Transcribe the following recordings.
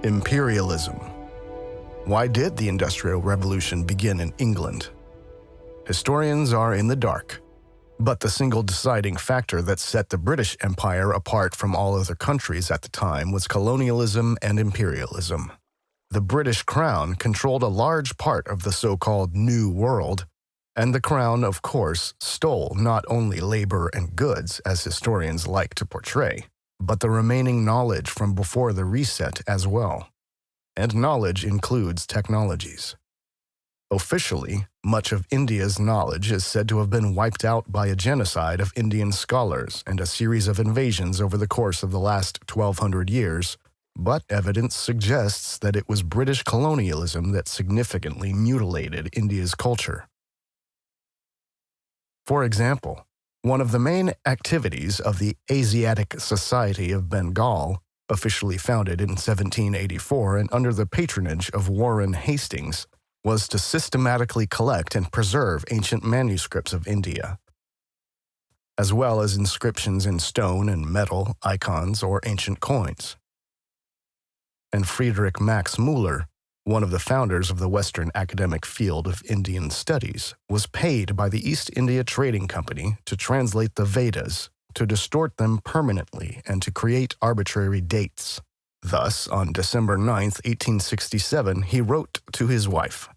Imperialism. Why did the Industrial Revolution begin in England? Historians are in the dark, but the single deciding factor that set the British Empire apart from all other countries at the time was colonialism and imperialism. The British Crown controlled a large part of the so-called New World, and the Crown, of course, stole not only labor and goods, as historians like to portray, but the remaining knowledge from before the reset as well. And knowledge includes technologies. Officially, much of India's knowledge is said to have been wiped out by a genocide of Indian scholars and a series of invasions over the course of the last 1,200 years, but evidence suggests that it was British colonialism that significantly mutilated India's culture. For example, one of the main activities of the Asiatic Society of Bengal, officially founded in 1784 and under the patronage of Warren Hastings, was to systematically collect and preserve ancient manuscripts of India, as well as inscriptions in stone and metal, icons, or ancient coins. And Friedrich Max Müller, one of the founders of the Western academic field of Indian studies, was paid by the East India Trading Company to translate the Vedas, to distort them permanently, and to create arbitrary dates. Thus, on December 9, 1867, he wrote to his wife,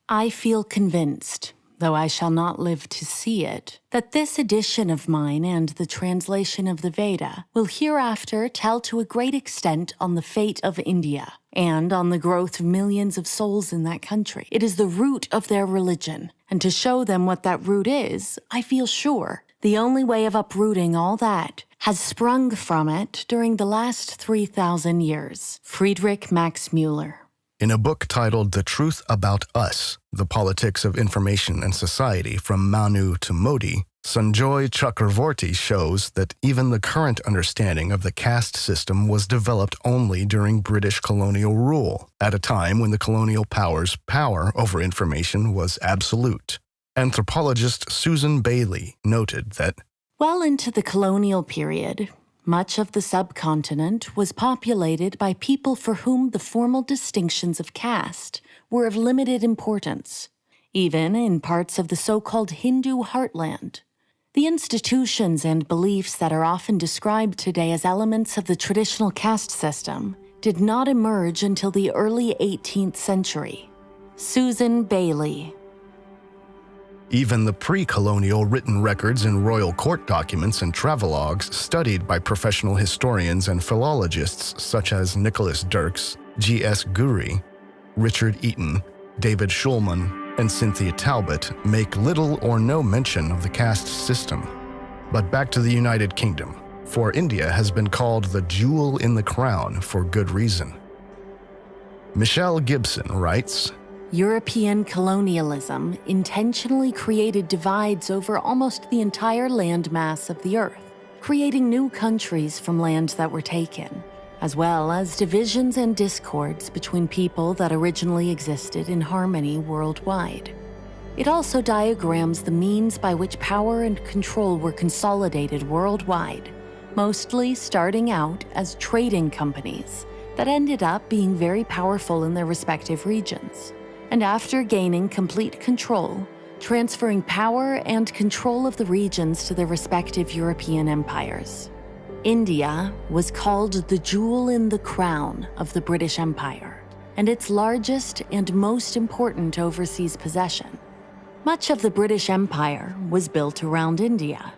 I feel convinced, though I shall not live to see it, that this edition of mine and the translation of the Veda will hereafter tell to a great extent on the fate of India and on the growth of millions of souls in that country. It is the root of their religion, and to show them what that root is, I feel sure the only way of uprooting all that has sprung from it during the last 3,000 years. Friedrich Max Müller. In a book titled The Truth About Us, The Politics of Information and Society from Manu to Modi, Sanjoy Chakravorty shows that even the current understanding of the caste system was developed only during British colonial rule, at a time when the colonial powers' power over information was absolute. Anthropologist Susan Bailey noted that, well into the colonial period, much of the subcontinent was populated by people for whom the formal distinctions of caste were of limited importance, even in parts of the so-called Hindu heartland. The institutions and beliefs that are often described today as elements of the traditional caste system did not emerge until the early 18th century. Susan Bailey. Even the pre-colonial written records in royal court documents and travelogues studied by professional historians and philologists such as Nicholas Dirks, G.S. Guri, Richard Eaton, David Schulman, and Cynthia Talbot make little or no mention of the caste system. But back to the United Kingdom, for India has been called the jewel in the crown for good reason. Michelle Gibson writes, European colonialism intentionally created divides over almost the entire landmass of the earth, creating new countries from lands that were taken, as well as divisions and discords between people that originally existed in harmony worldwide. It also diagrams the means by which power and control were consolidated worldwide, mostly starting out as trading companies that ended up being very powerful in their respective regions. And after gaining complete control, transferring power and control of the regions to their respective European empires. India was called the jewel in the crown of the British Empire, and its largest and most important overseas possession. Much of the British Empire was built around India,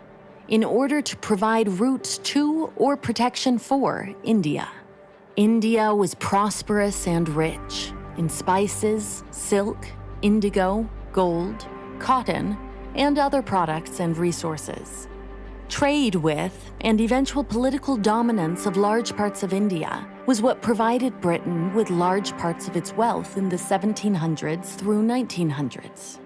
in order to provide routes to or protection for India. India was prosperous and rich in spices, silk, indigo, gold, cotton, and other products and resources. Trade with, and eventual political dominance of large parts of India was what provided Britain with large parts of its wealth in the 1700s through 1900s.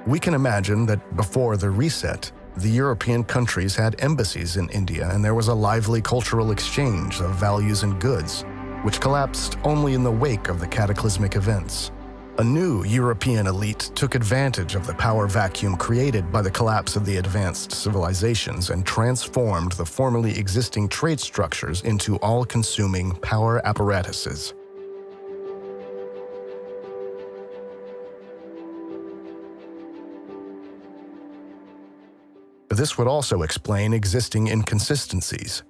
We can imagine that before the reset, the European countries had embassies in India and there was a lively cultural exchange of values and goods, which collapsed only in the wake of the cataclysmic events. A new European elite took advantage of the power vacuum created by the collapse of the advanced civilizations and transformed the formerly existing trade structures into all-consuming power apparatuses. This would also explain existing inconsistencies,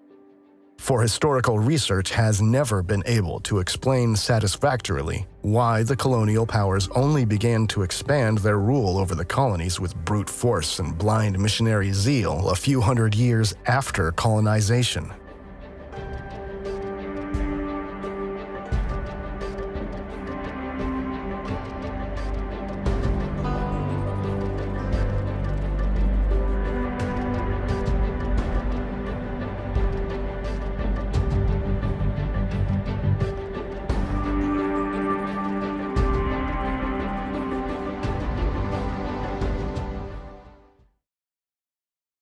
for historical research has never been able to explain satisfactorily why the colonial powers only began to expand their rule over the colonies with brute force and blind missionary zeal a few hundred years after colonization.